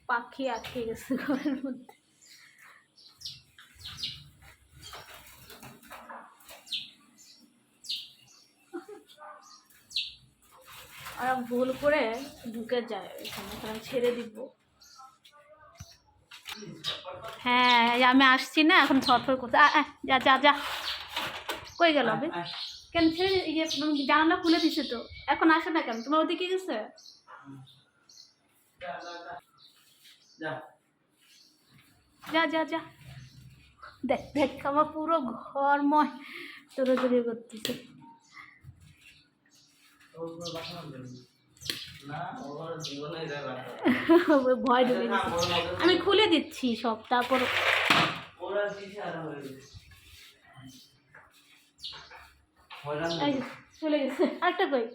পাখি আটকে গেছে ঘরের মধ্যে। আর ভুল করে ঢুকে যায় এখানে, কারণ ছেড়ে দিব। হ্যাঁ আমি আসছি না, এখন ছটফট করতে। যা যা যা, কই গেল? আমি কেন ছেড়ে ইয়ে জানালা খুলে দিছে তো, এখন আসে না কেন? তোমার ওদিকে গেছে? যা যা যা, দেখ দেখ আমার পুরো ঘরময় দৌড়াদৌড়ি করতেছে। ভয় ঢুকে গেছে। আমি খুলে দিচ্ছি সব, তারপর চলে গেছে। আরেকটা কই?